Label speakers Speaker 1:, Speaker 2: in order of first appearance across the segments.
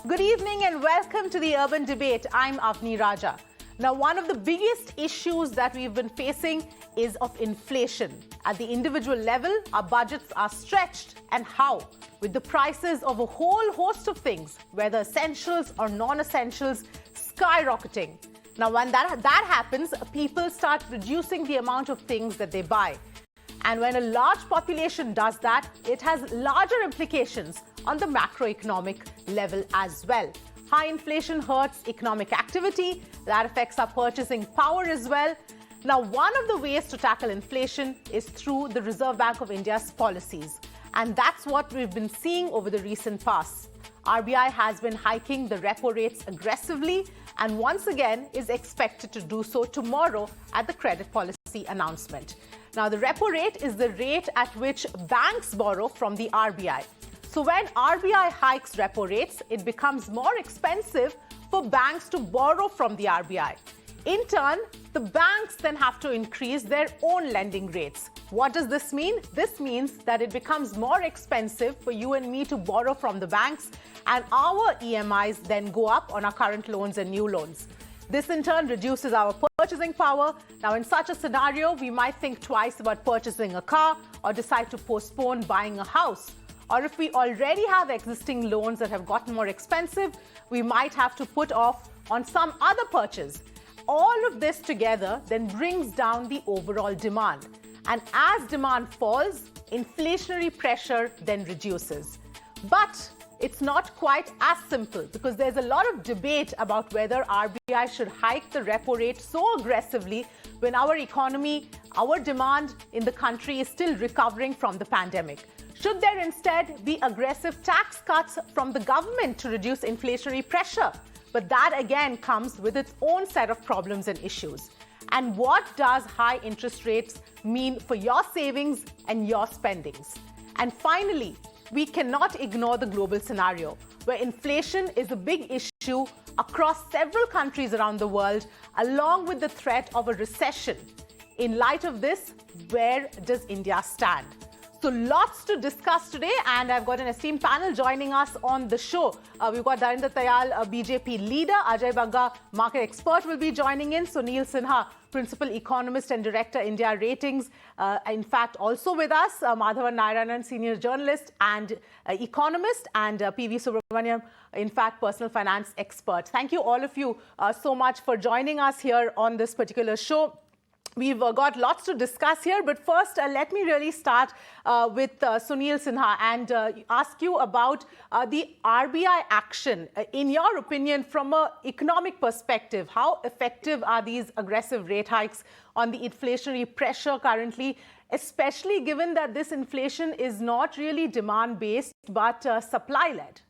Speaker 1: Good evening and welcome to the Urban Debate. I'm Avni Raja. Now, one of the biggest issues that we've been facing is of inflation. At the individual level, our budgets are stretched. And how? With the prices of a whole host of things, whether essentials or non-essentials, skyrocketing. Now, when that happens, people start reducing the amount of things that they buy. And when a large population does that, it has larger implications on the macroeconomic level as well. High inflation hurts economic activity. That affects our purchasing power as well. Now, one of the ways to tackle inflation is through the Reserve Bank of India's policies. And that's what we've been seeing over the recent past. RBI has been hiking the repo rates aggressively and once again is expected to do so tomorrow at the credit policy announcement. Now, the repo rate is the rate at which banks borrow from the RBI. So when RBI hikes repo rates, it becomes more expensive for banks to borrow from the RBI. In turn, the banks then have to increase their own lending rates. What does this mean? This means that it becomes more expensive for you and me to borrow from the banks, and our EMIs then go up on our current loans and new loans. This in turn reduces our purchasing power. Now, in such a scenario, we might think twice about purchasing a car or decide to postpone buying a house. Or if we already have existing loans that have gotten more expensive, we might have to put off on some other purchase. All of this together then brings down the overall demand. And as demand falls, inflationary pressure then reduces. But it's not quite as simple because there's a lot of debate about whether RBI should hike the repo rate so aggressively when our economy, our demand in the country is still recovering from the pandemic. Should there instead be aggressive tax cuts from the government to reduce inflationary pressure? But that again comes with its own set of problems and issues. And what does high interest rates mean for your savings and your spendings? And finally, we cannot ignore the global scenario, where inflation is a big issue across several countries around the world, along with the threat of a recession. In light of this, where does India stand? So lots to discuss today, and I've got an esteemed panel joining us on the show. We've got Dharendra Tayal, a BJP leader. Ajay Bagga, market expert, will be joining in. Sunil Sinha, principal economist and director, India Ratings. In fact, also with us, Madhvan Narayanan, senior journalist and economist, and PV Subramaniam, in fact, personal finance expert. Thank you, all of you, so much for joining us here on this particular show. We've got lots to discuss here, but first, let me really start with Sunil Sinha and ask you about the RBI action. In your opinion, from an economic perspective, how effective are these aggressive rate hikes on the inflationary pressure currently, especially given that this inflation is not really demand-based, but supply-led?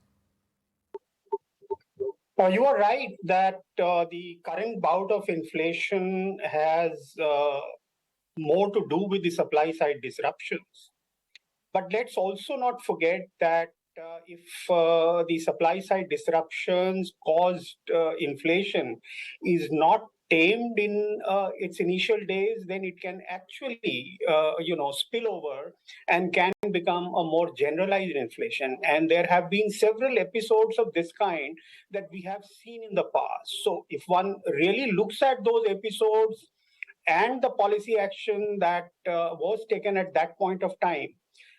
Speaker 2: You are right that the current bout of inflation has more to do with the supply side disruptions. But let's also not forget that if the supply side disruptions caused inflation is not tamed in its initial days, then it can actually, spill over and can become a more generalized inflation. And there have been several episodes of this kind that we have seen in the past. So if one really looks at those episodes and the policy action that was taken at that point of time,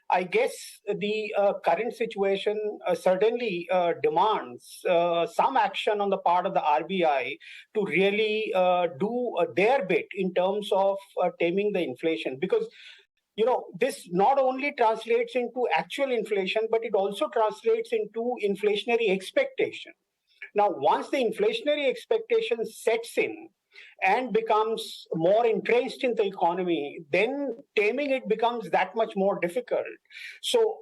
Speaker 2: I guess the current situation certainly demands some action on the part of the RBI to really do their bit in terms of taming the inflation. Because, this not only translates into actual inflation, but it also translates into inflationary expectation. Now, once the inflationary expectation sets in, and becomes more entrenched in the economy, then taming it becomes that much more difficult. So,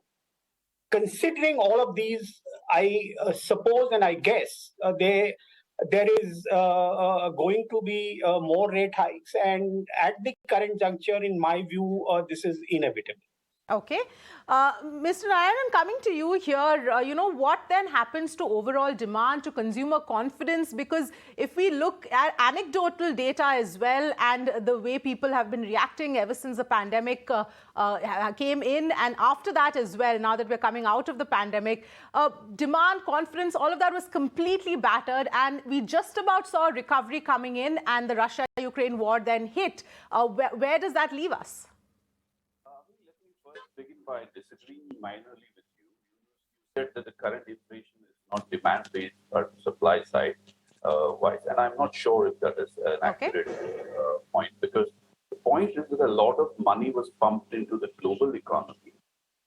Speaker 2: considering all of these, I suppose and I guess there is going to be more rate hikes. And at the current juncture, in my view, this is inevitable.
Speaker 1: Okay. Mr. Narayanan, coming to you here, what then happens to overall demand, to consumer confidence? Because if we look at anecdotal data as well and the way people have been reacting ever since the pandemic came in, and after that as well, now that we're coming out of the pandemic, demand, confidence, all of that was completely battered, and we just about saw recovery coming in, and the Russia-Ukraine war then hit. Where does that leave us?
Speaker 3: Let me first begin by disagreeing minorly with you. You said that the current inflation is not demand-based but supply-side wise, and I'm not sure if that is an accurate point, because the point is that a lot of money was pumped into the global economy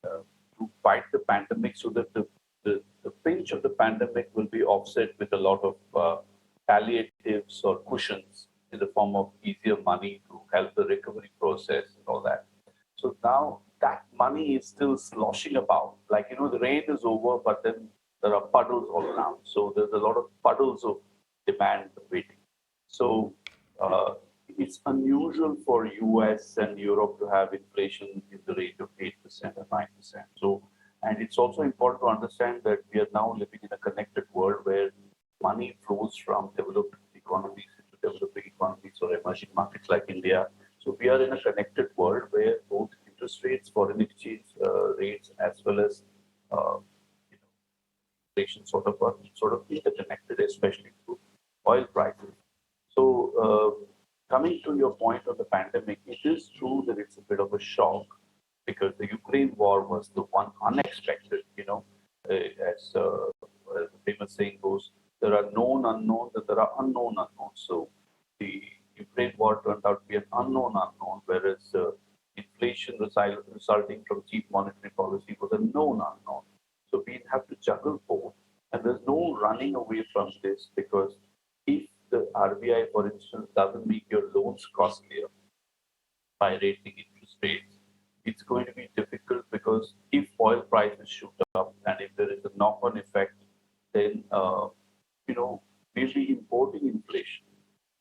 Speaker 3: to fight the pandemic, so that the pinch of the pandemic will be offset with a lot of palliatives or cushions in the form of easier money to help the recovery process and all that. So now that money is still sloshing about. Like, the rain is over, but then there are puddles all around. So there's a lot of puddles of demand waiting. So it's unusual for US and Europe to have inflation in the rate of 8% or 9%. So, and it's also important to understand that we are now living in a connected world where money flows from developed economies into developing economies or emerging markets like India. So we are in a connected world where both interest rates, foreign exchange rates, as well as inflation sort of interconnected, especially through oil prices. So coming to your point on the pandemic, it is true that it's a bit of a shock because the Ukraine war was the one unexpected. As the famous saying goes, there are known unknowns and there are unknown unknowns. So the Ukraine war turned out to be an unknown unknown, whereas inflation resulting from cheap monetary policy was a known unknown. So we have to juggle both, and there's no running away from this, because if the RBI, for instance, doesn't make your loans costlier by raising interest rates, it's going to be difficult, because if oil prices shoot up and if there is a knock-on effect, then we'll be importing inflation.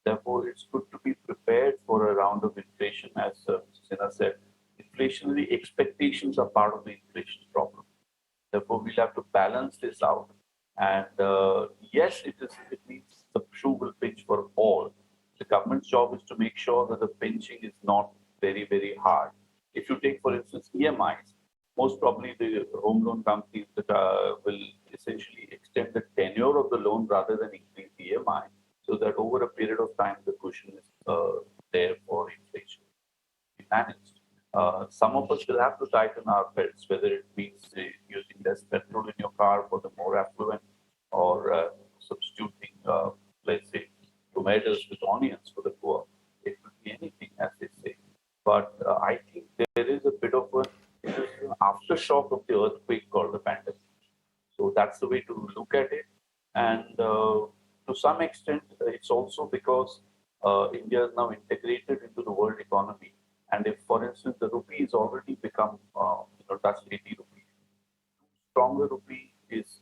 Speaker 3: Therefore, it's good to be prepared for a round of inflation. As Mr. Sinha said, inflationary expectations are part of the inflation problem. Therefore, we'll have to balance this out. And yes, it means the shoe will pinch for all. The government's job is to make sure that the pinching is not very, very hard. If you take, for instance, EMIs, most probably the home loan companies that will essentially extend the tenure of the loan rather than increase the EMI, so that over a period of time, the cushion is there for inflation to be managed. Some of us will have to tighten our belts, whether it means using less petrol in your car for the more affluent, or substituting, let's say, tomatoes with onions for the poor. It could be anything, as they say. But I think there is a bit of an aftershock of the earthquake called the pandemic. So that's the way to look at it. And to some extent, it's also because India is now integrated into the world economy. And if, for instance, the rupee has already become, touched 80 rupees, stronger rupee is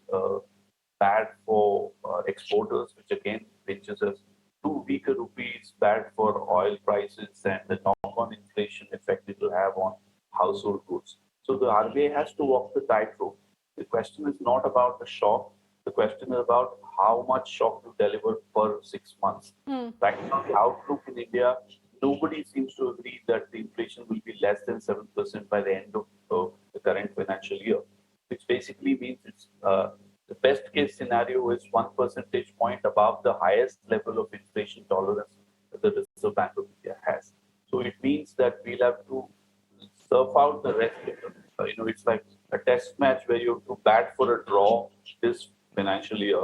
Speaker 3: bad for exporters, which again pinches us. Too weaker rupee is bad for oil prices and the knock-on inflation effect it will have on household goods. So the RBI has to walk the tightrope. The question is not about the shock. The question is about how much shock to deliver per 6 months. Right now, the outlook in India, nobody seems to agree that the inflation will be less than 7% by the end of the current financial year, which basically means it's the best case scenario is 1 percentage point above the highest level of inflation tolerance that the Reserve Bank of India has. So it means that we'll have to surf out the rest of it. It's like a test match where you have to bat for a draw this financial year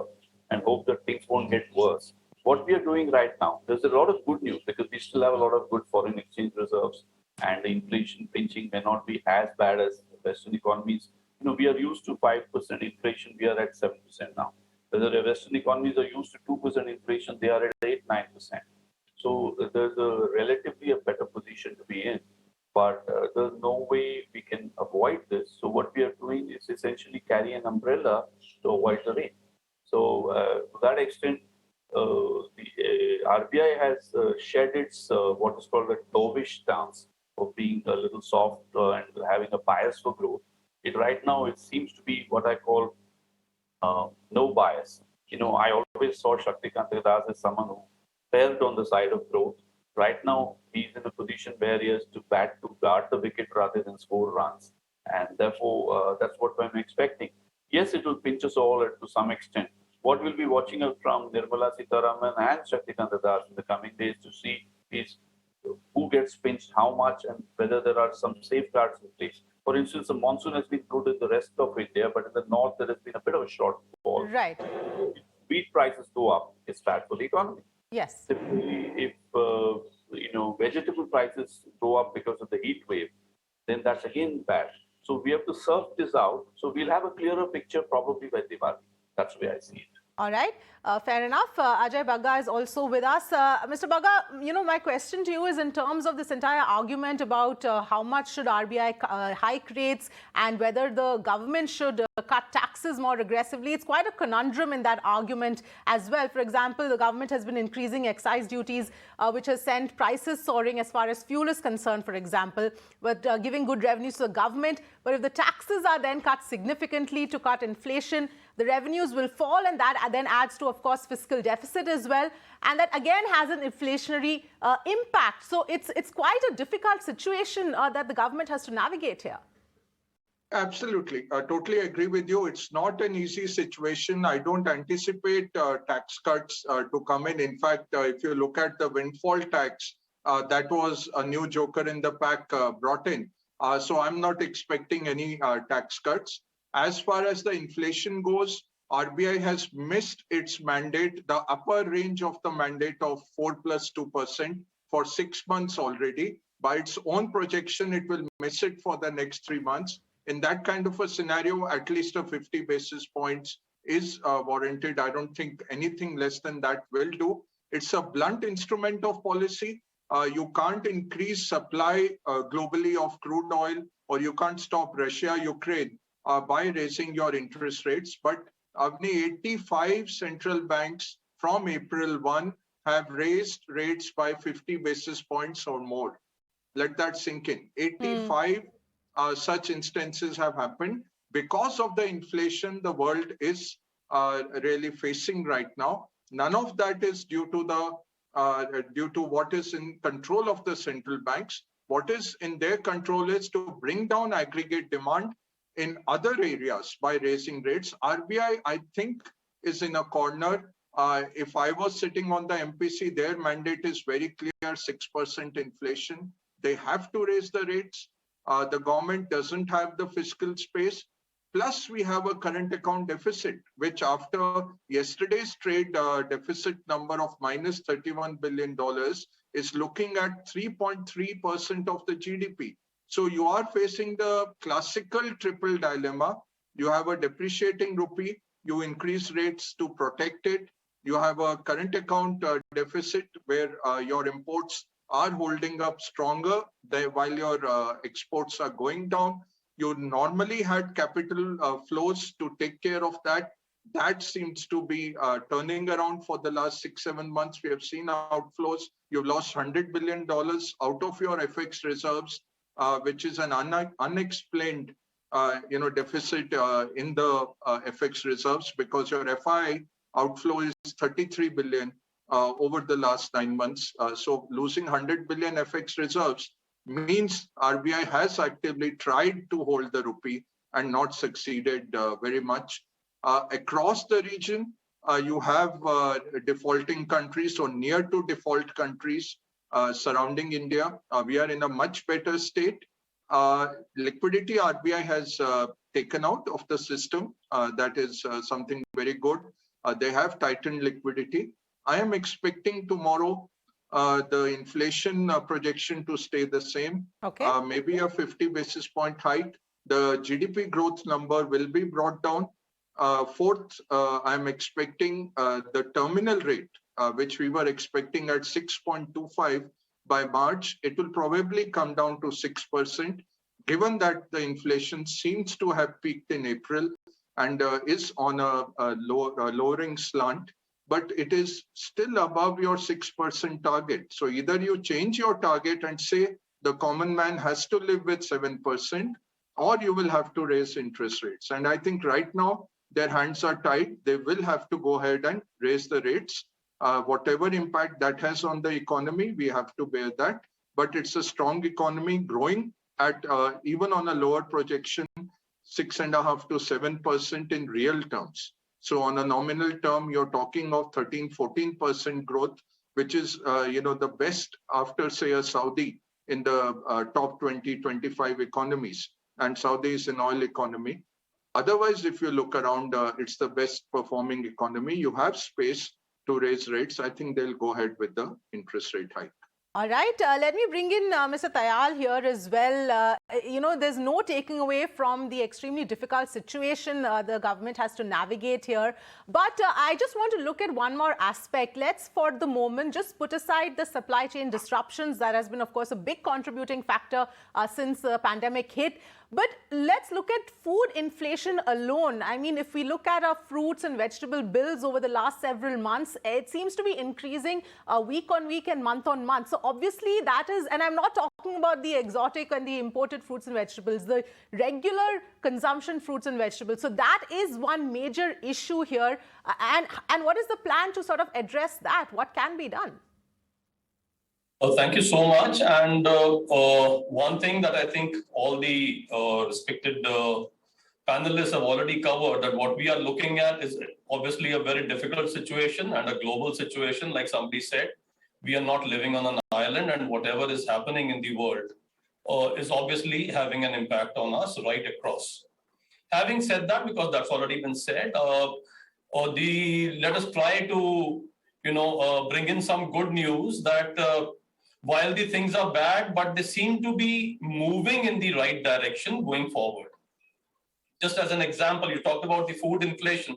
Speaker 3: and hope that things won't get worse. What we are doing right now, there's a lot of good news because we still have a lot of good foreign exchange reserves, and the inflation pinching may not be as bad as Western economies. We are used to 5% inflation, we are at 7% now. Whether the Western economies are used to 2% inflation, they are at 8-9%. So there's a relatively a better position to be in. But there's no way we can avoid this. So what we are doing is essentially carry an umbrella to avoid the rain. So to that extent, the RBI has shed its what is called a dovish stance of being a little soft and having a bias for growth. Right now, it seems to be what I call no bias. I always saw Shaktikant Das as someone who felt on the side of growth. Right now, he's in a position where he has to bat to guard the wicket rather than score runs. And therefore, that's what I'm expecting. Yes, it will pinch us all to some extent. What we'll be watching out from Nirmala Sitharaman and Shaktikant Das in the coming days to see is who gets pinched how much and whether there are some safeguards in place. For instance, the monsoon has been good in the rest of India, but in the north there has been a bit of a shortfall.
Speaker 1: Right.
Speaker 3: If wheat prices go up, it's bad for the economy.
Speaker 1: Yes.
Speaker 3: Similarly, if vegetable prices go up because of the heat wave, then that's again bad. So we have to surf this out. So we'll have a clearer picture probably by Diwali. That's the way I see it.
Speaker 1: All right, fair enough. Ajay Bagga is also with us. Mr. Bagga, my question to you is in terms of this entire argument about how much should RBI hike rates and whether the government should cut taxes more aggressively. It's quite a conundrum in that argument as well. For example, the government has been increasing excise duties, which has sent prices soaring as far as fuel is concerned, for example, but giving good revenues to the government. But if the taxes are then cut significantly to cut inflation, the revenues will fall, and that then adds to, of course, fiscal deficit as well. And that again has an inflationary impact. So it's quite a difficult situation that the government has to navigate here.
Speaker 4: Absolutely. I totally agree with you. It's not an easy situation. I don't anticipate tax cuts to come in. In fact, if you look at the windfall tax, that was a new joker in the pack brought in. So I'm not expecting any tax cuts. As far as the inflation goes, RBI has missed its mandate, the upper range of the mandate of 4 plus 2% for 6 months already. By its own projection, it will miss it for the next 3 months. In that kind of a scenario, at least a 50 basis points is warranted. I don't think anything less than that will do. It's a blunt instrument of policy. You can't increase supply globally of crude oil, or you can't stop Russia, Ukraine by raising your interest rates. But Avni, 85 central banks from April 1 have raised rates by 50 basis points or more. Let that sink in. 85 such instances have happened because of the inflation the world is really facing right now. None of that is due to what is in control of the central banks. What is in their control is to bring down aggregate demand in other areas by raising rates. RBI, I think, is in a corner. If I was sitting on the MPC, their mandate is very clear, 6% inflation. They have to raise the rates. The government doesn't have the fiscal space. Plus, we have a current account deficit, which after yesterday's trade deficit number of minus $31 billion is looking at 3.3% of the GDP. So you are facing the classical triple dilemma. You have a depreciating rupee, you increase rates to protect it. You have a current account deficit where your imports are holding up stronger while your exports are going down. You normally had capital flows to take care of that. That seems to be turning around for the last 6-7 months. We have seen outflows. You've lost $100 billion out of your FX reserves, which is an unexplained deficit in the FX reserves, because your FI outflow is 33 billion over the last 9 months. So losing 100 billion FX reserves means RBI has actively tried to hold the rupee and not succeeded very much. Across the region, you have defaulting countries or near to default countries surrounding India. We are in a much better state. Liquidity RBI has taken out of the system. That is something very good. They have tightened liquidity. I am expecting tomorrow the inflation projection to stay the same.
Speaker 1: Okay.
Speaker 4: Maybe a 50 basis point hike. The GDP growth number will be brought down. Fourth, I'm expecting the terminal rate, which we were expecting at 6.25 by March. It will probably come down to 6%, given that the inflation seems to have peaked in April and is on a lowering slant, but it is still above your 6% target. So either you change your target and say the common man has to live with 7%, or you will have to raise interest rates. And I think right now their hands are tied. They will have to go ahead and raise the rates. Whatever impact that has on the economy, we have to bear that. But it's a strong economy growing at even on a lower projection, 6.5% to 7% in real terms. So on a nominal term, you're talking of 13-14% growth, which is the best after, say, a Saudi in the top 20-25 economies, and Saudi is an oil economy. Otherwise, if you look around, it's the best performing economy. You have space to raise rates. I think they'll go ahead with the interest rate hike.
Speaker 1: All right, let me bring in Mr. Tayal here as well. There's no taking away from the extremely difficult situation the government has to navigate here. But I just want to look at one more aspect. Let's, for the moment, just put aside the supply chain disruptions. That has been, of course, a big contributing factor since the pandemic hit. But let's look at food inflation alone. I mean, if we look at our fruits and vegetable bills over the last several months, it seems to be increasing week on week and month on month. So obviously that is, and I'm not talking about the exotic and the imported fruits and vegetables, the regular consumption fruits and vegetables. So that is one major issue here. And what is the plan to sort of address that? What can be done?
Speaker 5: Well, thank you so much. And one thing that I think all the respected panelists have already covered, that what we are looking at is obviously a very difficult situation and a global situation. Like somebody said, we are not living on an island, and whatever is happening in the world is obviously having an impact on us right across. Having said that, because that's already been said, let us try to bring in some good news that while the things are bad, but they seem to be moving in the right direction going forward. Just as an example, you talked about the food inflation.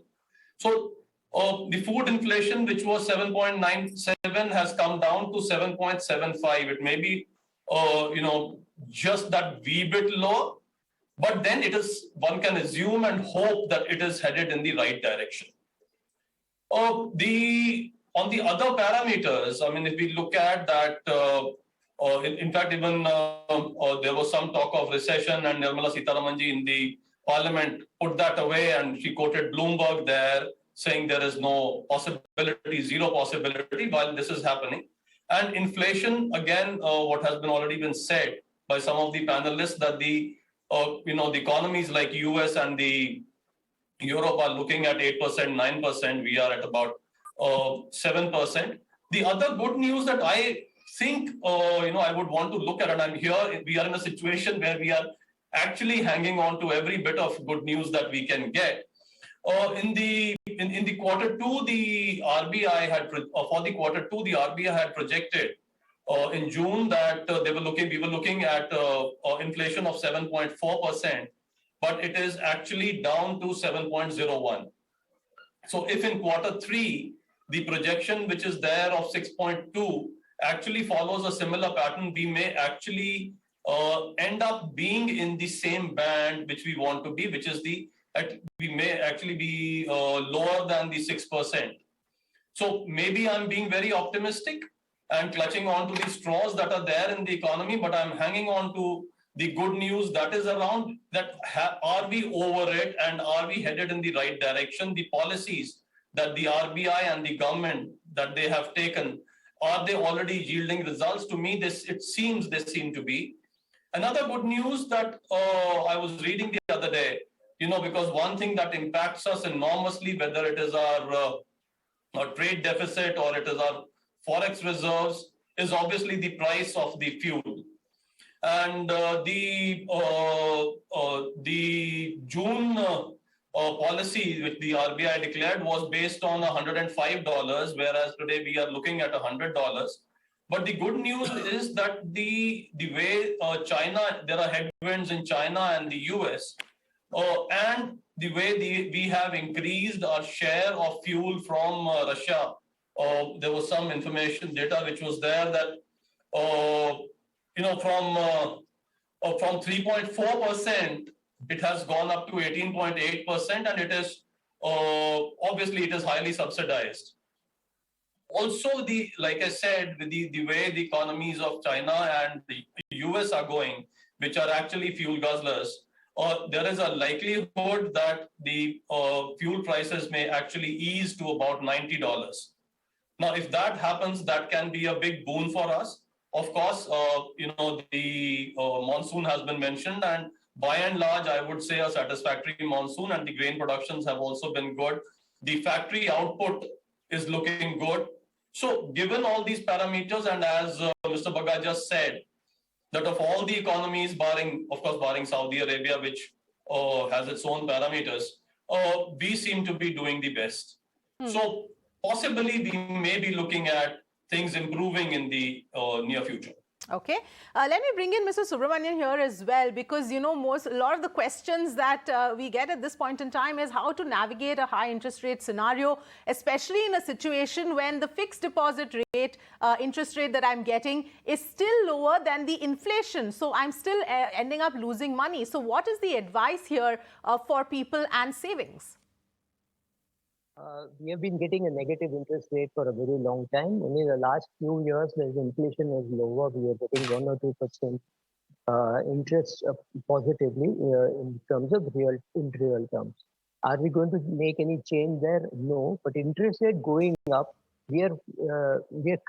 Speaker 5: So the food inflation, which was 7.97, has come down to 7.75. It may be, just that wee bit lower, but then it is, one can assume and hope that it is headed in the right direction. On the other parameters, I mean, if we look at that, in fact, even there was some talk of recession, and Nirmala Sitharamanji in the parliament put that away, and she quoted Bloomberg there, saying there is no possibility, zero possibility, while this is happening. And inflation, again, what has been already been said by some of the panelists, that the economies like US and the Europe are looking at 8%, 9%. We are at about 7%. The other good news that I think, I would want to look at, and I'm here, we are in a situation where we are actually hanging on to every bit of good news that we can get. In the quarter two, the RBI had projected in June that we were looking at inflation of 7.4%, but it is actually down to 7.01. So if in quarter three, the projection which is there of 6.2 actually follows a similar pattern, we may actually end up being in the same band which we want to be, which is we may actually be lower than the 6%. So maybe I'm being very optimistic and clutching on to the straws that are there in the economy, but I'm hanging on to the good news that is around, that are we over it and are we headed in the right direction? The policies that the RBI and the government that they have taken, are they already yielding results? To me, it seems they seem to be. Another good news that I was reading the other day, because one thing that impacts us enormously, whether it is our trade deficit or it is our forex reserves, is obviously the price of the fuel. And the June policy which the RBI declared was based on $105, whereas today we are looking at $100. But the good news is that the way China, there are headwinds in China and the US, and the way we have increased our share of fuel from Russia. There was some information data which was there that from 3.4%, it has gone up to 18.8%, and it is obviously it is highly subsidized. also, like I said, with the way the economies of China and the US are going, which are actually fuel guzzlers, there is a likelihood that the fuel prices may actually ease to about $90. Now, if that happens, that can be a big boon for us. Of course, the monsoon has been mentioned, and by and large, I would say a satisfactory monsoon, and the grain productions have also been good. The factory output is looking good. So, given all these parameters, and as Mr. Baga just said, that of all the economies, barring Saudi Arabia, which has its own parameters, we seem to be doing the best. So, possibly we may be looking at things improving in the near future.
Speaker 1: Okay. Let me bring in Mr. Subramanian here as well, because, a lot of the questions that we get at this point in time is how to navigate a high interest rate scenario, especially in a situation when the fixed deposit rate, interest rate that I'm getting is still lower than the inflation. So I'm still ending up losing money. So what is the advice here for people and savings?
Speaker 6: We have been getting a negative interest rate for a very long time. Only the last few years, as inflation was lower, we are getting 1 or 2% interest positively in terms of real terms. Are we going to make any change there? No. But interest rate going up, we are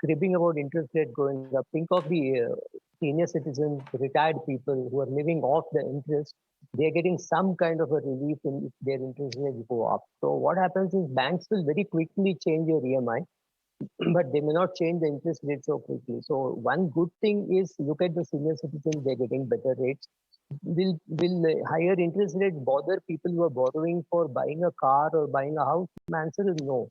Speaker 6: cribbing about interest rate going up. Think of the senior citizens, retired people who are living off the interest. They are getting some kind of a relief if their interest rates go up. So what happens is banks will very quickly change your EMI, but they may not change the interest rate so quickly. So one good thing is look at the senior citizens, they're getting better rates. Will higher interest rates bother people who are borrowing for buying a car or buying a house? The answer is no.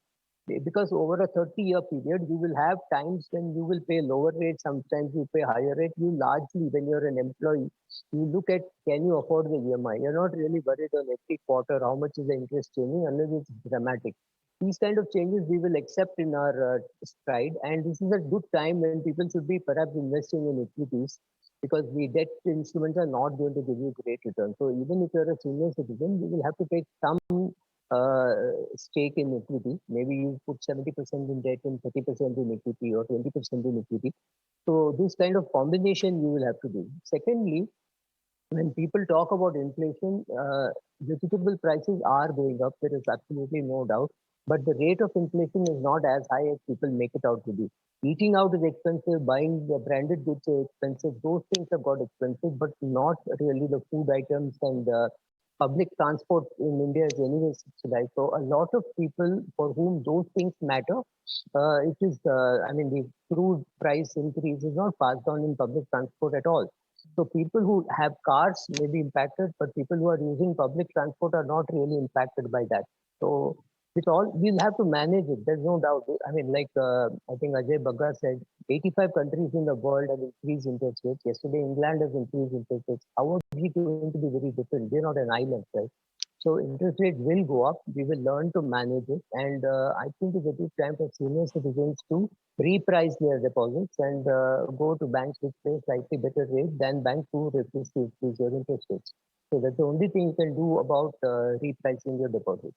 Speaker 6: Because over a 30-year period, you will have times when you will pay lower rates, sometimes you pay higher rate. You largely, when you're an employee, you look at, can you afford the EMI? You're not really worried on every quarter, how much is the interest changing, unless it's dramatic. These kind of changes we will accept in our stride. And this is a good time when people should be perhaps investing in equities, because the debt instruments are not going to give you great return. So even if you're a senior citizen, you will have to take some stake in equity. Maybe you put 70% in debt and 30% in equity or 20% in equity. So this kind of combination you will have to do. Secondly, when people talk about inflation, vegetable prices are going up. There is absolutely no doubt. But the rate of inflation is not as high as people make it out to be. Eating out is expensive, buying the branded goods is expensive. Those things have got expensive, but not really the food items, and public transport in India is anyway subsidized. So a lot of people for whom those things matter, the crude price increase is not passed on in public transport at all. So people who have cars may be impacted, but people who are using public transport are not really impacted by that. So it's all, we'll have to manage it. There's no doubt. I think Ajay Bagga said, 85 countries in the world have increased interest rates. Yesterday, England has increased interest rates. How are we going to be very different? We're not an island, right? So interest rates will go up. We will learn to manage it. And I think it's a good time for senior citizens to reprice their deposits and go to banks which pay slightly better rate than banks who refuse to increase your interest rates. So that's the only thing you can do about repricing your deposits.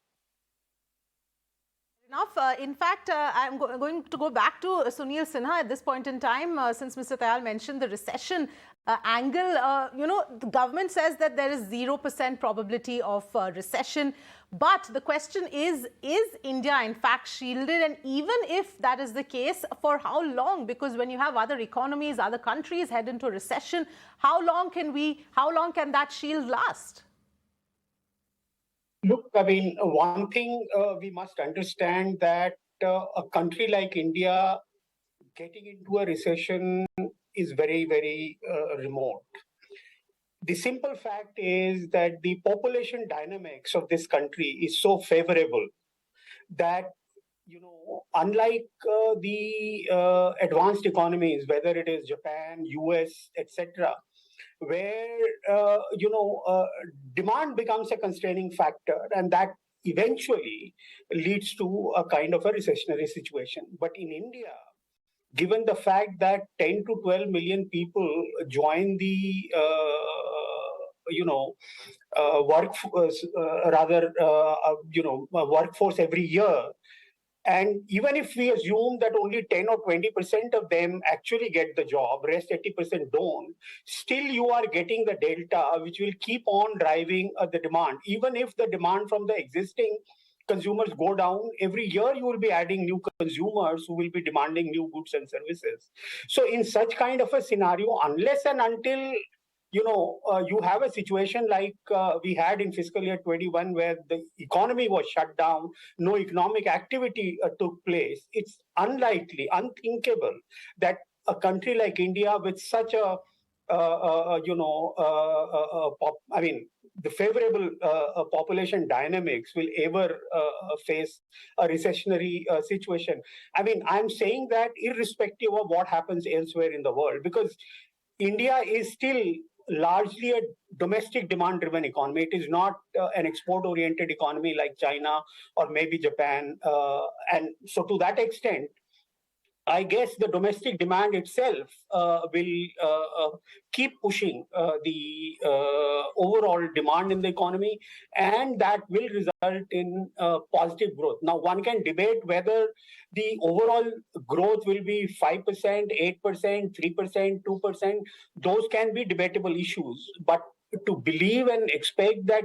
Speaker 1: Enough. In fact, I'm going to go back to Sunil Sinha at this point in time, since Mr. Tayal mentioned the recession angle. The government says that there is 0% probability of recession. But the question is India in fact shielded? And even if that is the case, for how long? Because when you have other economies, other countries head into recession, how long can that shield last?
Speaker 2: Look, one thing we must understand that a country like India getting into a recession is very, very remote. The simple fact is that the population dynamics of this country is so favorable that, unlike the advanced economies, whether it is Japan, US, etc., where demand becomes a constraining factor, and that eventually leads to a kind of a recessionary situation. But in India, given the fact that 10 to 12 million people join the workforce every year, And even if we assume that only 10 or 20% of them actually get the job, rest 80% don't, still you are getting the delta which will keep on driving the demand. Even if the demand from the existing consumers go down, every year you will be adding new consumers who will be demanding new goods and services. So in such kind of a scenario, unless and until you have a situation like we had in fiscal year 21 where the economy was shut down, no economic activity took place, it's unlikely, unthinkable that a country like India with such a the favorable population dynamics will ever face a recessionary situation. I mean, I'm saying that irrespective of what happens elsewhere in the world, because India is still largely a domestic demand driven economy. It is not an export oriented economy like China or maybe Japan. And so to that extent, I guess the domestic demand itself will keep pushing the overall demand in the economy, and that will result in positive growth. Now, one can debate whether the overall growth will be 5%, 8%, 3%, 2%. Those can be debatable issues. But to believe and expect that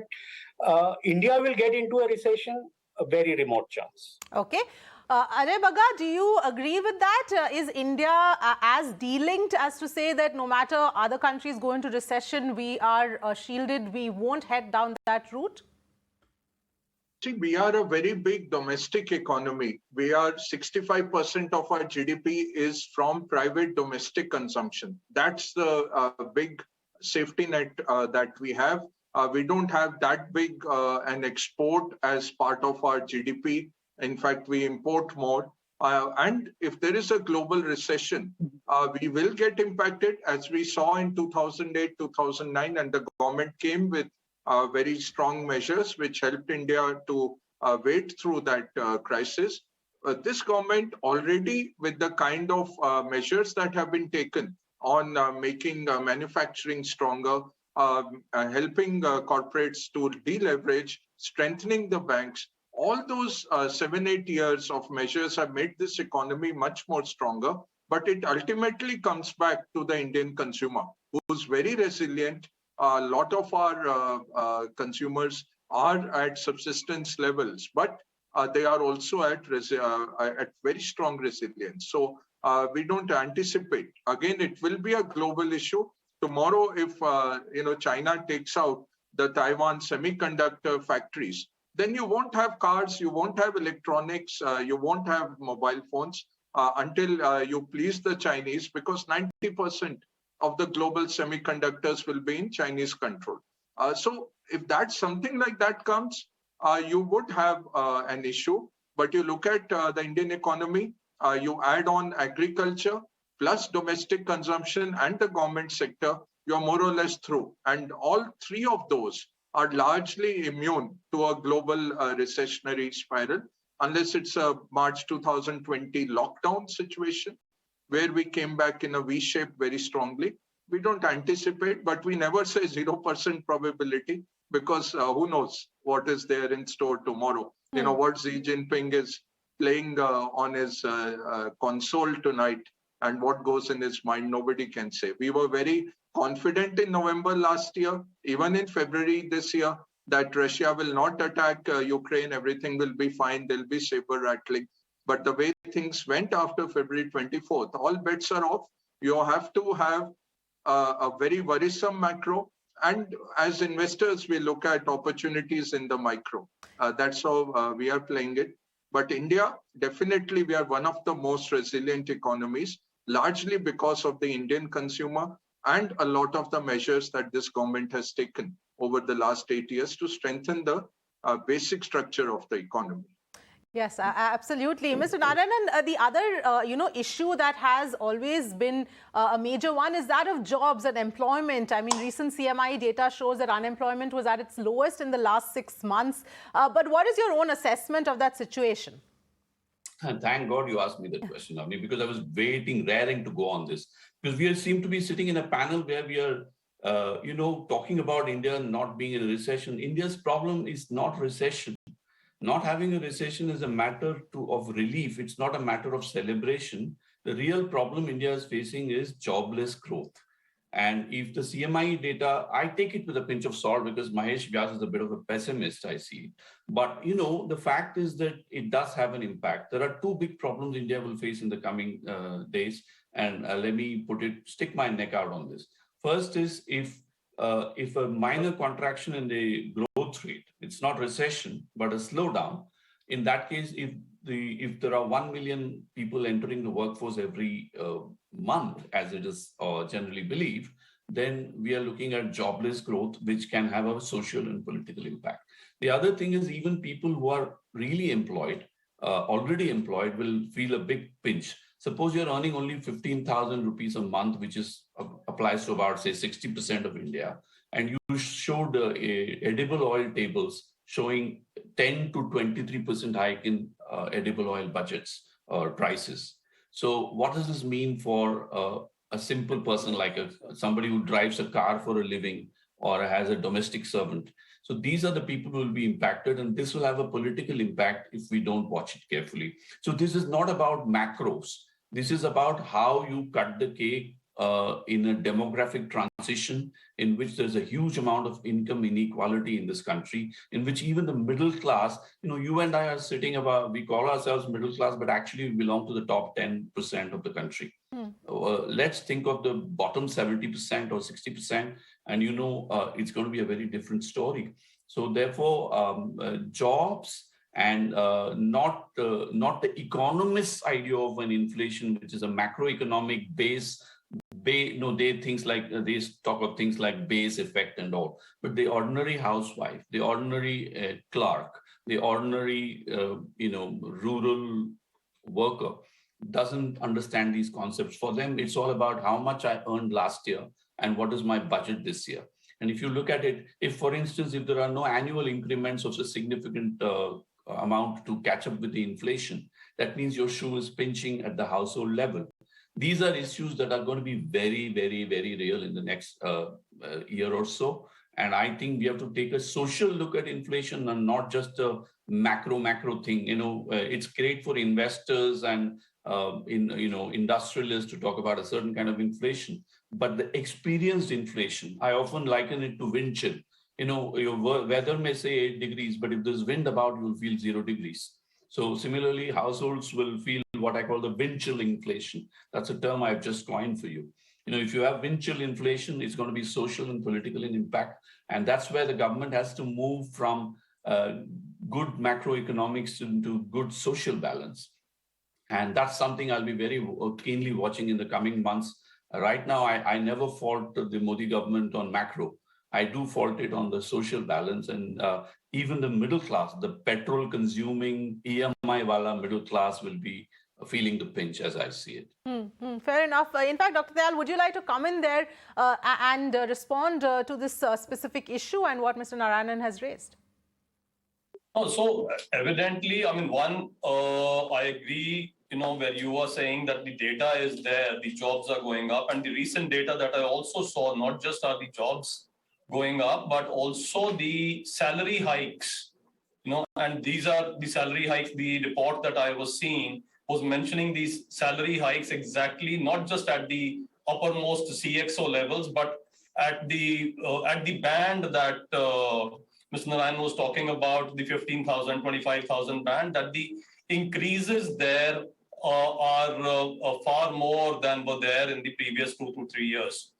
Speaker 2: India will get into a recession, a very remote chance.
Speaker 1: Okay. Ajay Bagga, do you agree with that? Is India as delinked as to say that no matter other countries go into recession, we are shielded, we won't head down that route?
Speaker 4: See, we are a very big domestic economy. We are 65% of our GDP is from private domestic consumption. That's the big safety net that we have. We don't have that big an export as part of our GDP. In fact, we import more. And if there is a global recession, we will get impacted, as we saw in 2008, 2009, and the government came with very strong measures which helped India to wade through that crisis. This government already, with the kind of measures that have been taken on making manufacturing stronger, helping corporates to deleverage, strengthening the banks, all those 7-8 years of measures have made this economy much more stronger. But it ultimately comes back to the Indian consumer, who's very resilient. A lot of our consumers are at subsistence levels, but they are also at very strong resilience. So we don't anticipate. Again, it will be a global issue. Tomorrow, if China takes out the Taiwan semiconductor factories, then you won't have cars, you won't have electronics, you won't have mobile phones until you please the Chinese, because 90% of the global semiconductors will be in Chinese control. So if that's something like that comes, you would have an issue. But you look at the Indian economy, you add on agriculture plus domestic consumption and the government sector, you're more or less through. And all three of those are largely immune to a global recessionary spiral, unless it's a March 2020 lockdown situation, where we came back in a V shape very strongly. We don't anticipate, but we never say 0% probability, because who knows what is there in store tomorrow. You know, what Xi Jinping is playing on his console tonight and what goes in his mind, nobody can say. We were very confident in November last year, even in February this year, that Russia will not attack Ukraine, everything will be fine, there'll be saber rattling. But the way things went after February 24th, all bets are off. You have to have a very worrisome macro. And as investors, we look at opportunities in the micro. That's how we are playing it. But India, definitely we are one of the most resilient economies, largely because of the Indian consumer and a lot of the measures that this government has taken over the last 8 years to strengthen the basic structure of the economy.
Speaker 1: Yes, absolutely. Mr. Narayanan, the other issue that has always been a major one is that of jobs and employment. I mean, recent CMI data shows that unemployment was at its lowest in the last 6 months. But what is your own assessment of that situation?
Speaker 3: Thank God you asked me that question, Avni, because I was raring to go on this. Because we seem to be sitting in a panel where we are, talking about India not being in a recession. India's problem is not recession. Not having a recession is a matter of relief. It's not a matter of celebration. The real problem India is facing is jobless growth. And if the CMI data, I take it with a pinch of salt because Mahesh Vyas is a bit of a pessimist, I see. But, the fact is that it does have an impact. There are two big problems India will face in the coming days. And let me stick my neck out on this. First is if a minor contraction in the growth rate, it's not recession, but a slowdown. In that case, if there are 1 million people entering the workforce every month, as it is generally believed, then we are looking at jobless growth, which can have a social and political impact. The other thing is even people who are really employed, already employed, will feel a big pinch. Suppose you're earning only 15,000 rupees a month, which applies to about, say, 60% of India, and you showed edible oil tables showing 10 to 23% hike in edible oil budgets or prices. So what does this mean for a simple person like somebody who drives a car for a living or has a domestic servant? So these are the people who will be impacted, and this will have a political impact if we don't watch it carefully. So this is not about macros. This is about how you cut the cake in a demographic transition in which there's a huge amount of income inequality in this country, in which even the middle class, you and I are sitting about, we call ourselves middle class, but actually we belong to the top 10% of the country. Let's think of the bottom 70% or 60%, and it's going to be a very different story. So therefore, jobs and not the economist's idea of an inflation, which is a macroeconomic base. They talk of things like base effect and all, but the ordinary housewife, the ordinary clerk, the ordinary rural worker doesn't understand these concepts. For them, it's all about how much I earned last year and what is my budget this year. And if you look at it, if, for instance, if there are no annual increments of a significant amount to catch up with the inflation, that means your shoe is pinching at the household level. These are issues that are going to be very, very, very real in the next year or so. And I think we have to take a social look at inflation and not just a macro thing. It's great for investors and industrialists to talk about a certain kind of inflation, but the experienced inflation, I often liken it to wind chill. Your weather may say 8 degrees, but if there's wind about, you'll feel 0 degrees. So similarly, households will feel what I call the wind chill inflation. That's a term I've just coined for you. If you have wind chill inflation, it's going to be social and political in impact. And that's where the government has to move from good macroeconomics into good social balance. And that's something I'll be very keenly watching in the coming months. Right now, I never fault the Modi government on macro. I do fault it on the social balance, and even the middle class, the petrol consuming EMI wala middle class will be feeling the pinch as I see it.
Speaker 1: Fair enough. In fact, Dr. Tayal, would you like to come in there and respond to this specific issue and what Mr. Narayanan has raised?
Speaker 5: So evidently, I agree, where you are saying that the data is there, the jobs are going up, and the recent data that I also saw, not just are the jobs going up, but also the salary hikes, and these are the salary hikes. The report that I was seeing was mentioning these salary hikes exactly, not just at the uppermost CXO levels, but at the band that Mr. Narayanan was talking about, the 15,000, 25,000 band, that the increases there are far more than were there in the previous 2 to 3 years.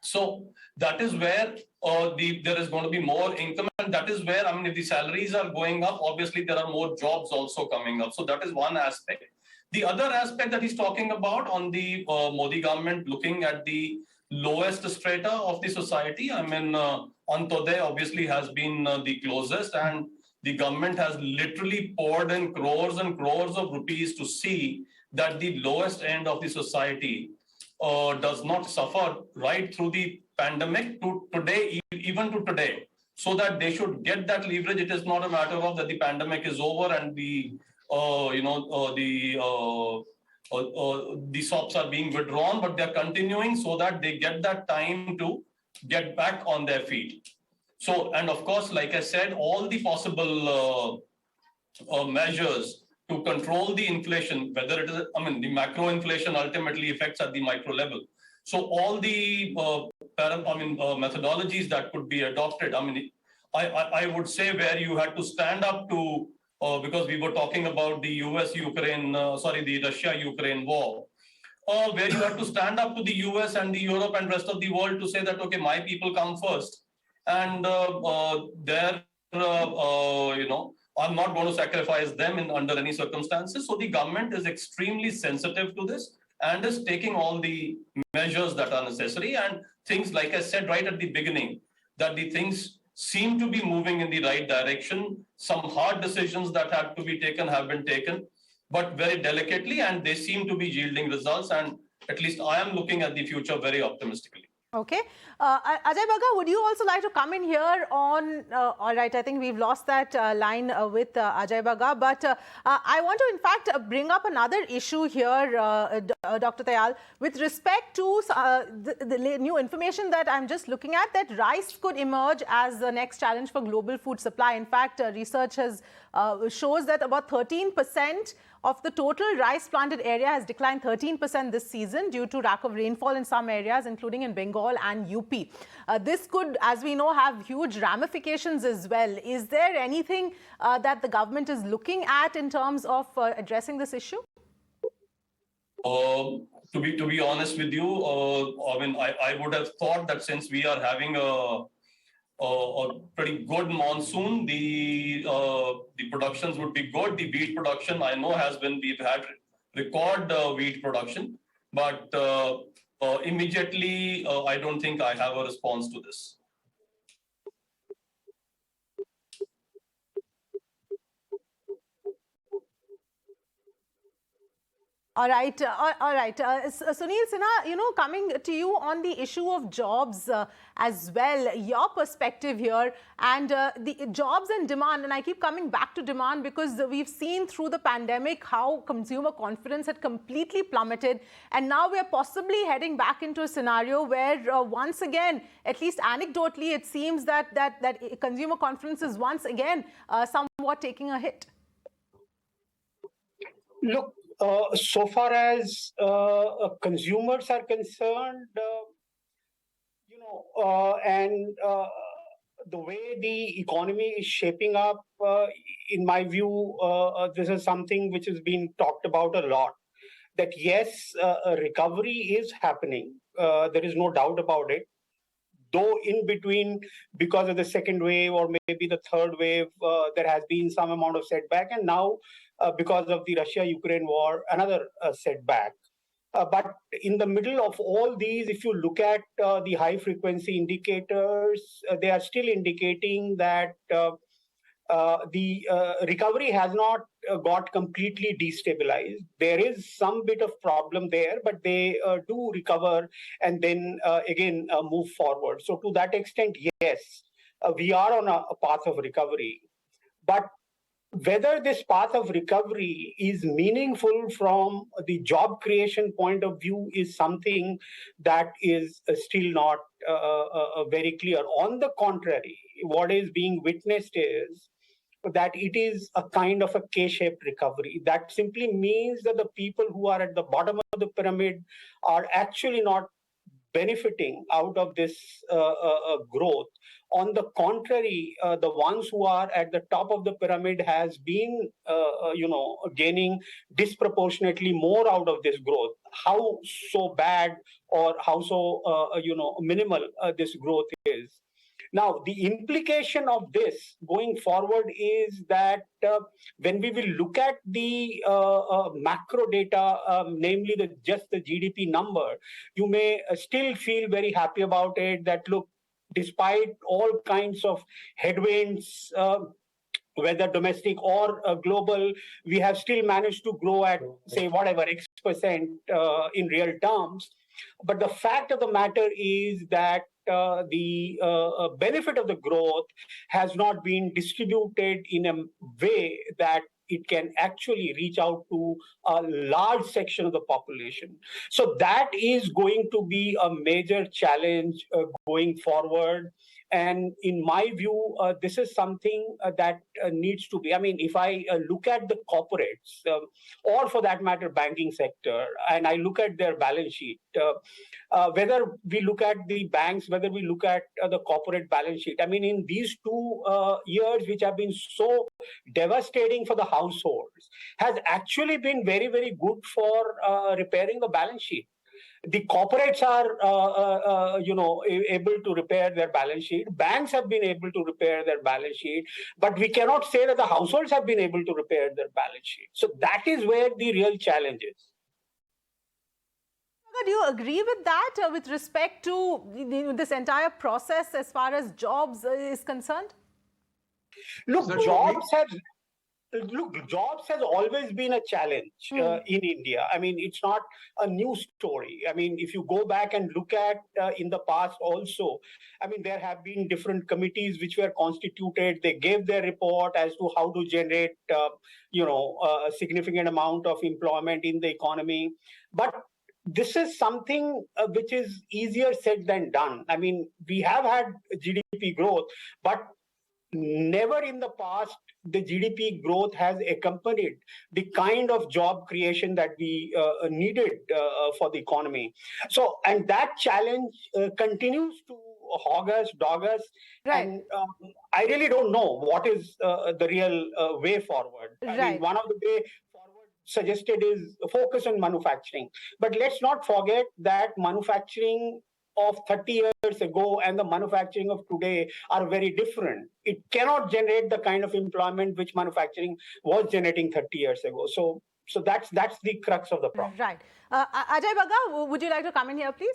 Speaker 5: So that is where there is going to be more income, and that is where, if the salaries are going up, obviously there are more jobs also coming up. So that is one aspect. The other aspect that he's talking about on the Modi government looking at the lowest strata of the society, Antodaya obviously has been the closest, and the government has literally poured in crores and crores of rupees to see that the lowest end of the society does not suffer right through the pandemic to today, even to today, so that they should get that leverage. It is not a matter of that the pandemic is over and the SOPs are being withdrawn, but they're continuing so that they get that time to get back on their feet. So, and of course, like I said, all the possible measures to control the inflation, whether it is, the macro inflation ultimately affects at the micro level. So all the methodologies that could be adopted, I would say where you had to stand up to, because we were talking about the the Russia-Ukraine war, where you have to stand up to the US and the Europe and rest of the world to say that, okay, my people come first. And I'm not going to sacrifice them under any circumstances. So the government is extremely sensitive to this and is taking all the measures that are necessary. And things, like I said right at the beginning, that the things seem to be moving in the right direction. Some hard decisions that had to be taken have been taken, but very delicately, and they seem to be yielding results. And at least I am looking at the future very optimistically.
Speaker 1: Okay. Ajay Baga, would you also like to come in here on, all right, I think we've lost that line with Ajay Baga, but I want to in fact bring up another issue here, Dr. Tayal, with respect to the new information that I'm just looking at, that rice could emerge as the next challenge for global food supply. In fact, research shows that about 13% of the total rice planted area has declined 13% this season due to lack of rainfall in some areas, including in Bengal and UP. This could, as we know, have huge ramifications as well. Is there anything that the government is looking at in terms of addressing this issue?
Speaker 5: To be honest with you, I would have thought that since we are having a pretty good monsoon, the productions would be good. The wheat production, I know, we've had record wheat production, but immediately I don't think I have a response to this.
Speaker 1: All right. Sunil Sinha, coming to you on the issue of jobs as well, your perspective here, and the jobs and demand, and I keep coming back to demand because we've seen through the pandemic how consumer confidence had completely plummeted, and now we're possibly heading back into a scenario where once again, at least anecdotally, it seems that consumer confidence is once again somewhat taking a hit.
Speaker 2: Look, so far as consumers are concerned, and the way the economy is shaping up, in my view, this is something which has been talked about a lot. That yes, a recovery is happening. There is no doubt about it. Though in between, because of the second wave or maybe the third wave, there has been some amount of setback. And now, because of the Russia-Ukraine war, another setback. But in the middle of all these, if you look at the high-frequency indicators, they are still indicating that the recovery has not got completely destabilized. There is some bit of problem there, but they do recover and then again move forward. So to that extent, yes, we are on a path of recovery. But whether this path of recovery is meaningful from the job creation point of view is something that is still not very clear. On the contrary, what is being witnessed is that it is a kind of a K-shaped recovery. That simply means that the people who are at the bottom of the pyramid are actually not benefiting out of this growth. On the contrary, the ones who are at the top of the pyramid has been, gaining disproportionately more out of this growth. How so bad or how so, minimal this growth is. Now, the implication of this going forward is that when we will look at the macro data, namely just the GDP number, you may still feel very happy about it that, look, despite all kinds of headwinds, whether domestic or global, we have still managed to grow at, say, whatever, X% in real terms. But the fact of the matter is that the benefit of the growth has not been distributed in a way that it can actually reach out to a large section of the population. So that is going to be a major challenge going forward. And in my view, this is something that needs to be. I mean, if I look at the corporates, or for that matter, banking sector, and I look at their balance sheet, whether we look at the banks, whether we look at the corporate balance sheet, I mean, in these 2 years, which have been so devastating for the households, has actually been very, very good for repairing the balance sheet. The corporates are, able to repair their balance sheet. Banks have been able to repair their balance sheet, but we cannot say that the households have been able to repair their balance sheet. So that is where the real challenge is.
Speaker 1: Do you agree with that with respect to this entire process as far as jobs is concerned?
Speaker 2: Look, jobs has always been a challenge in India. I mean, it's not a new story. I mean, if you go back and look at in the past also, I mean, there have been different committees which were constituted. They gave their report as to how to generate, a significant amount of employment in the economy. But this is something which is easier said than done. I mean, we have had GDP growth, but never in the past the GDP growth has accompanied the kind of job creation that we needed for the economy. So, and that challenge continues to dog us.
Speaker 1: Right.
Speaker 2: And I really don't know what is the real way forward.
Speaker 1: Right.
Speaker 2: I mean, one of the way forward suggested is focus on manufacturing. But let's not forget that manufacturing of 30 years ago and the manufacturing of today are very different. It cannot generate the kind of employment which manufacturing was generating 30 years ago. So that's the crux of the problem.
Speaker 1: Right. Ajay Bagga, would you like to come in here, please?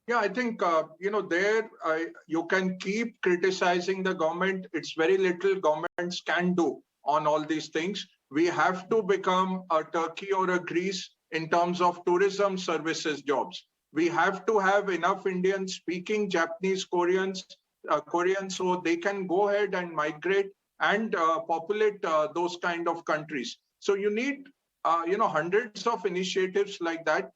Speaker 4: Yeah, I think, you can keep criticizing the government. It's very little governments can do on all these things. We have to become a Turkey or a Greece in terms of tourism services jobs. We have to have enough Indians speaking Japanese, Korean, so they can go ahead and migrate and populate those kind of countries. So you need, hundreds of initiatives like that.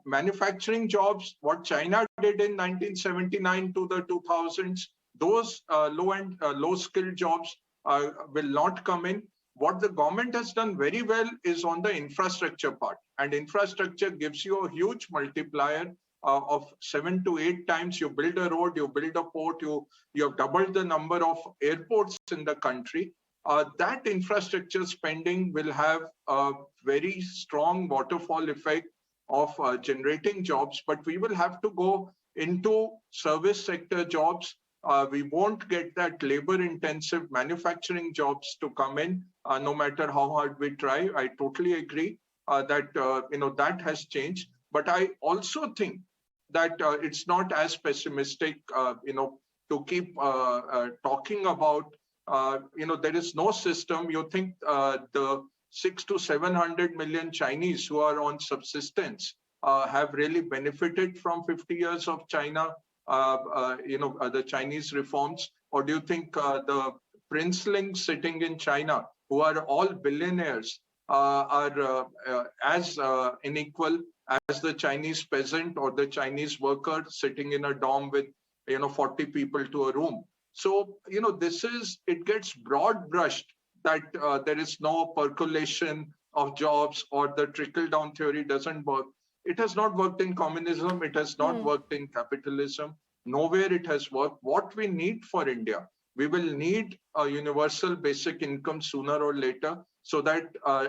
Speaker 4: Manufacturing jobs, what China did in 1979 to the 2000s, those low-end, low-skilled jobs will not come in. What the government has done very well is on the infrastructure part. And infrastructure gives you a huge multiplier of 7 to 8 times. You build a road, you build a port, you have doubled the number of airports in the country. That infrastructure spending will have a very strong waterfall effect of generating jobs. But we will have to go into service sector jobs. We won't get that labor-intensive manufacturing jobs to come in, no matter how hard we try. I totally agree that that has changed. But I also think that it's not as pessimistic, to keep talking about. There is no system. You think the 600 to 700 million Chinese who are on subsistence have really benefited from 50 years of China? The Chinese reforms, or do you think the princelings sitting in China, who are all billionaires, are as unequal as the Chinese peasant or the Chinese worker sitting in a dorm with 40 people to a room? So it gets broad brushed that there is no percolation of jobs, or the trickle down theory doesn't work. It has not worked in communism. It has not worked in capitalism. Nowhere it has worked. What we need for India, we will need a universal basic income sooner or later, so that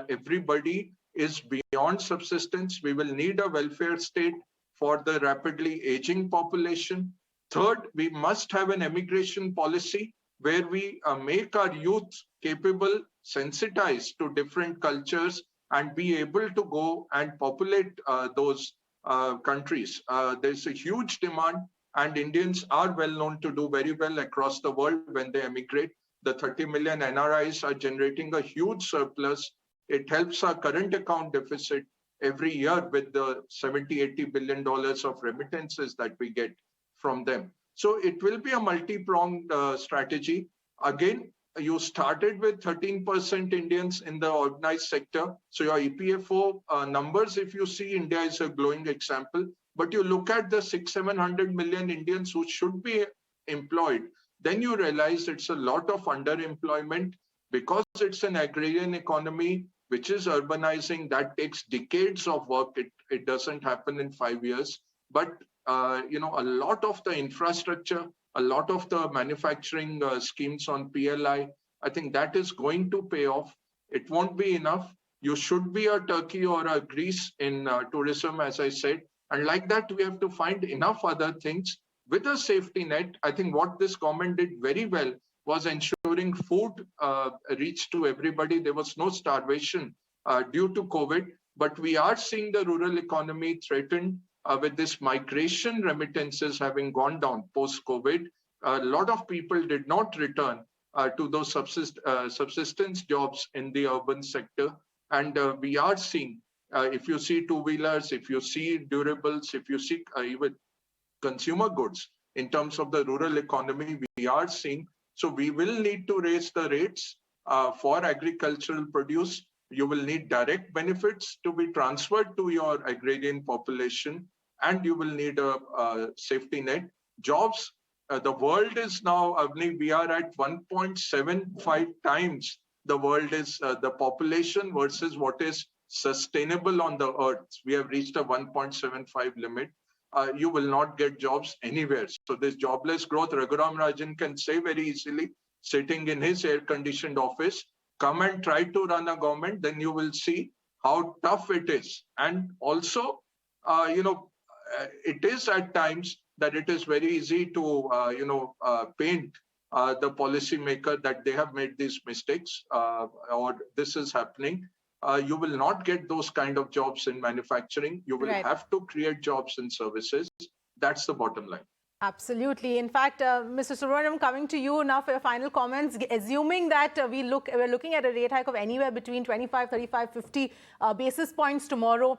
Speaker 4: everybody is beyond subsistence. We will need a welfare state for the rapidly aging population. Third, we must have an immigration policy where we make our youth capable, sensitized to different cultures, and be able to go and populate those countries. There's a huge demand, and Indians are well known to do very well across the world when they emigrate. The 30 million NRIs are generating a huge surplus. It helps our current account deficit every year with the $70-80 billion of remittances that we get from them. So it will be a multi-pronged strategy. Again, you started with 13% Indians in the organized sector. So your EPFO numbers, if you see, India is a glowing example. But you look at the 600-700 million Indians who should be employed, then you realize it's a lot of underemployment because it's an agrarian economy, which is urbanizing. That takes decades of work. It doesn't happen in 5 years. But, a lot of the infrastructure, a lot of the manufacturing schemes on PLI, I think that is going to pay off. It won't be enough. You should be a Turkey or a Greece in tourism, as I said. And like that, we have to find enough other things with a safety net. I think what this government did very well was ensuring food reached to everybody. There was no starvation due to COVID, but we are seeing the rural economy threatened with this migration remittances having gone down post-COVID. A lot of people did not return to those subsistence jobs in the urban sector. And we are seeing, if you see two-wheelers, if you see durables, if you see even consumer goods, in terms of the rural economy, we are seeing. So we will need to raise the rates for agricultural produce. You will need direct benefits to be transferred to your agrarian population, and you will need a safety net. Jobs, the world is now, Avni, we are at 1.75 times the world is the population versus what is sustainable on the earth. We have reached a 1.75 limit. You will not get jobs anywhere. So this jobless growth, Raghuram Rajan can say very easily, sitting in his air-conditioned office, come and try to run a government, then you will see how tough it is. And also, it is at times that it is very easy to, paint the policymaker that they have made these mistakes or this is happening. You will not get those kind of jobs in manufacturing. You will have to create jobs in services. That's the bottom line.
Speaker 1: Absolutely. In fact, Mr. Subramaniam, coming to you now for your final comments, assuming that we're looking at a rate hike of anywhere between 25, 35, 50 basis points tomorrow,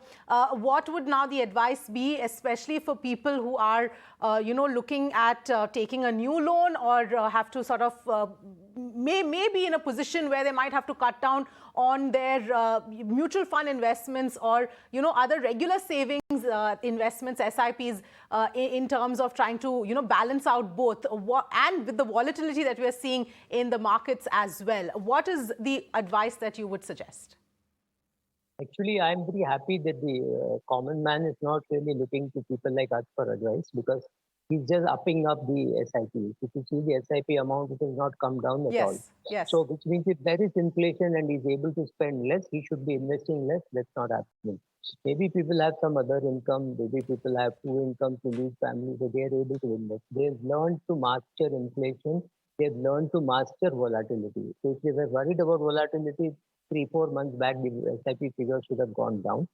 Speaker 1: what would now the advice be, especially for people who are, looking at taking a new loan or have to sort of may be in a position where they might have to cut down on their mutual fund investments or, other regular savings investments, SIPs, in terms of trying to, balance out both and with the volatility that we're seeing in the markets as well. What is the advice that you would suggest?
Speaker 6: Actually, I'm very happy that the common man is not really looking to people like us for advice, because he's just upping up the SIP. If you see the SIP amount, it has not come down at all.
Speaker 1: Yes.
Speaker 6: So which means if there is inflation and he's able to spend less, he should be investing less. That's not happening. Maybe people have some other income, maybe people have two incomes to leave families, so they are able to invest. They've learned to master inflation. They've learned to master volatility. So if they were worried about volatility 3-4 months back, the SIP figures should have gone down.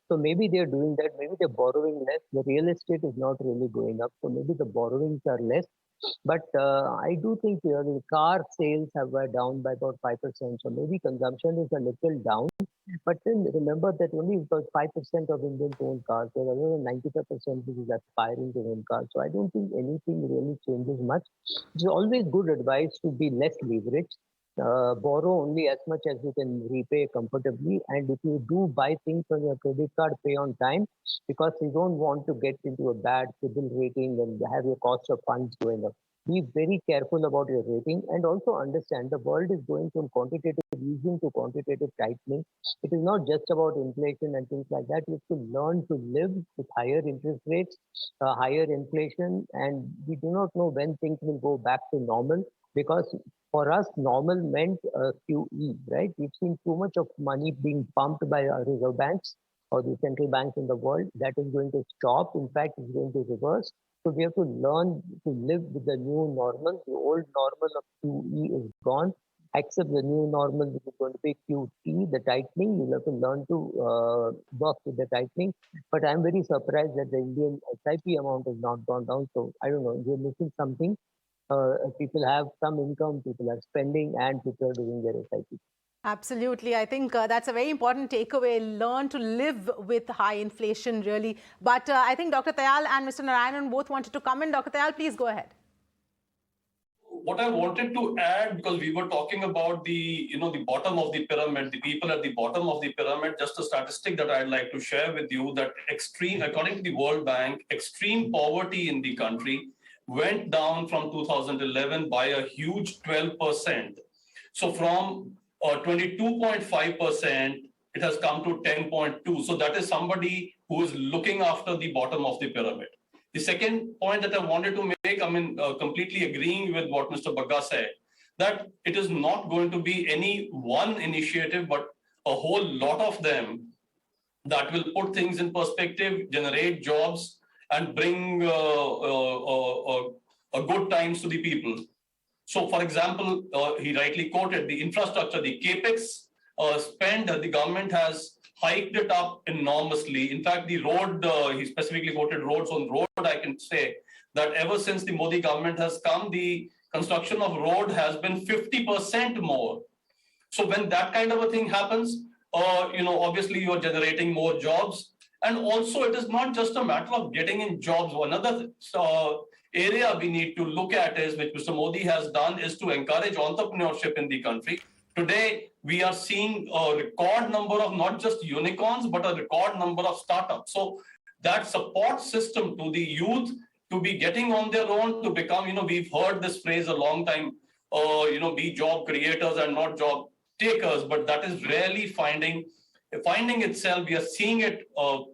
Speaker 6: So maybe they're doing that. Maybe they're borrowing less. The real estate is not really going up. So maybe the borrowings are less. But I do think the car sales have down by about 5%. So maybe consumption is a little down. But then remember that only because 5% of Indians own cars, there are another 95% which is aspiring to own cars. So I don't think anything really changes much. It's always good advice to be less leveraged. Borrow only as much as you can repay comfortably, and if you do buy things on your credit card, pay on time, because you don't want to get into a bad CIBIL rating and have your cost of funds going up. Be very careful about your rating, and also understand the world is going from quantitative easing to quantitative tightening. It is not just about inflation and things like that. You have to learn to live with higher interest rates, higher inflation, and we do not know when things will go back to normal, because for us, normal meant QE, right? We've seen too much of money being pumped by our reserve banks or the central banks in the world. That is going to stop. In fact, it's going to reverse. So we have to learn to live with the new normal. The old normal of QE is gone. Accept the new normal, which is going to be QT, the tightening. You'll have to learn to work with the tightening. But I'm very surprised that the Indian SIP amount has not gone down. So I don't know, we're missing something. People have some income, people are spending, and people are doing their SIP.
Speaker 1: Absolutely. I think that's a very important takeaway. Learn to live with high inflation, really. But I think Dr. Tayal and Mr. Narayanan both wanted to come in. Dr. Tayal, please go ahead.
Speaker 5: What I wanted to add, because we were talking about the bottom of the pyramid, the people at the bottom of the pyramid, just a statistic that I'd like to share with you, that according to the World Bank, extreme poverty in the country went down from 2011 by a huge 12%. So from 22.5%, it has come to 10.2. So that is somebody who is looking after the bottom of the pyramid. The second point that I wanted to make, completely agreeing with what Mr. Bagga said, that it is not going to be any one initiative, but a whole lot of them that will put things in perspective, generate jobs, and bring good times to the people. So, for example, he rightly quoted the infrastructure, the capex spend. The government has hiked it up enormously. In fact, the road, he specifically quoted roads. On road, I can say that ever since the Modi government has come, the construction of road has been 50% more. So when that kind of a thing happens, obviously you're generating more jobs. And also it is not just a matter of getting in jobs. Another area we need to look at is, which Mr. Modi has done, is to encourage entrepreneurship in the country. Today, we are seeing a record number of not just unicorns, but a record number of startups. So that support system to the youth to be getting on their own, to become, we've heard this phrase a long time, be job creators and not job takers, but that is rarely finding itself. We are seeing it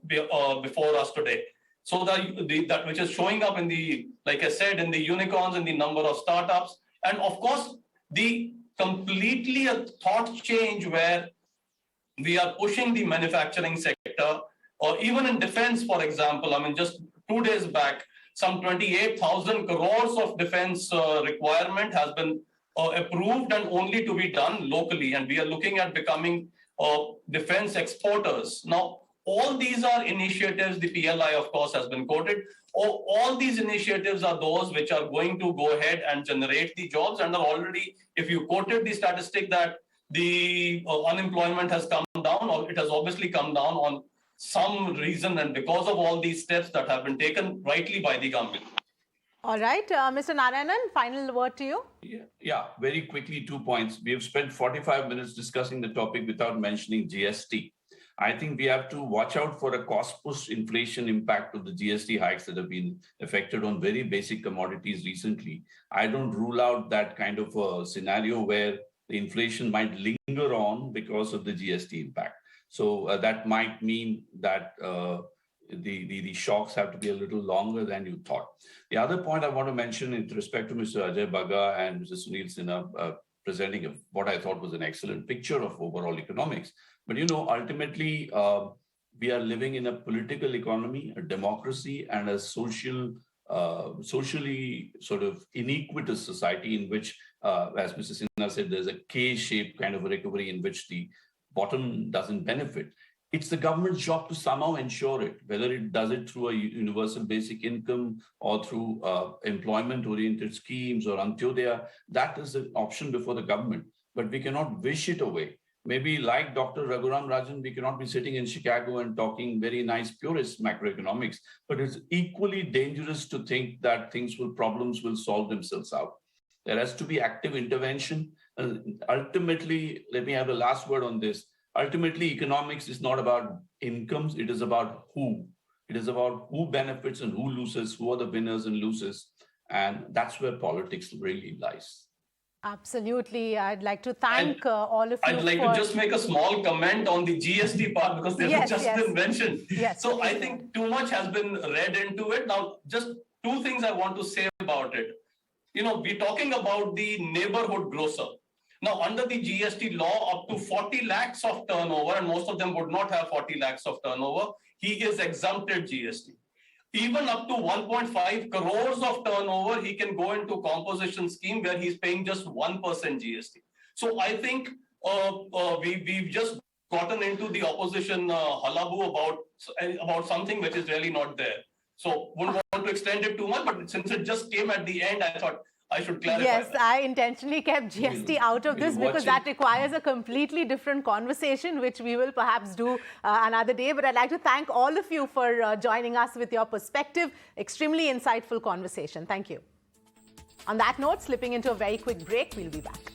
Speaker 5: before us today. So that which is showing up in the, like I said, in the unicorns, in the number of startups, and of course, the completely a thought change where we are pushing the manufacturing sector, or even in defense, for example. Just 2 days back, some 28,000 crores of defense requirement has been approved, and only to be done locally. And we are looking at becoming defense exporters. Now, all these are initiatives. The PLI, of course, has been quoted. All these initiatives are those which are going to go ahead and generate the jobs, and are already, if you quoted the statistic that the unemployment has come down, or it has obviously come down on some reason, and because of all these steps that have been taken rightly by the government.
Speaker 1: All right, Mr. Narayanan, final word to you.
Speaker 3: Yeah, very quickly, 2 points. We have spent 45 minutes discussing the topic without mentioning GST. I think we have to watch out for a cost-push inflation impact of the GST hikes that have been affected on very basic commodities recently. I don't rule out that kind of a scenario where the inflation might linger on because of the GST impact. So that might mean that the shocks have to be a little longer than you thought. The other point I want to mention with respect to Mr. Ajay Bagga and Mr. Sunil Sinha presenting what I thought was an excellent picture of overall economics. But, ultimately, we are living in a political economy, a democracy, and a socially sort of iniquitous society in which, as Mr. Sinha said, there's a K-shaped kind of a recovery in which the bottom doesn't benefit. It's the government's job to somehow ensure it, whether it does it through a universal basic income or through employment-oriented schemes or Antyodaya. That is the option before the government. But we cannot wish it away. Maybe like Dr. Raghuram Rajan, we cannot be sitting in Chicago and talking very nice purist macroeconomics, but it's equally dangerous to think that problems will solve themselves out. There has to be active intervention. Ultimately, let me have the last word on this. Ultimately, economics is not about incomes. It is about who. It is about who benefits and who loses, who are the winners and losers. And that's where politics really lies.
Speaker 1: Absolutely. I'd like to thank all of you.
Speaker 5: I'd like to just make a small comment on the GST part, because this has just been mentioned.
Speaker 1: Yes,
Speaker 5: so I think too much has been read into it. Now, just two things I want to say about it. We're talking about the neighborhood grocer. Now, under the GST law, up to 40 lakhs of turnover, and most of them would not have 40 lakhs of turnover, he is exempted GST. Even up to 1.5 crores of turnover, he can go into composition scheme where he's paying just 1% GST. So I think we've just gotten into the opposition hullabaloo about something which is really not there. So wouldn't want to extend it too much, but since it just came at the end, I thought I should clarify.
Speaker 1: Yes,
Speaker 5: that.
Speaker 1: I intentionally kept GST out of this because that requires a completely different conversation, which we will perhaps do another day. But I'd like to thank all of you for joining us with your perspective. Extremely insightful conversation. Thank you. On that note, slipping into a very quick break, we'll be back.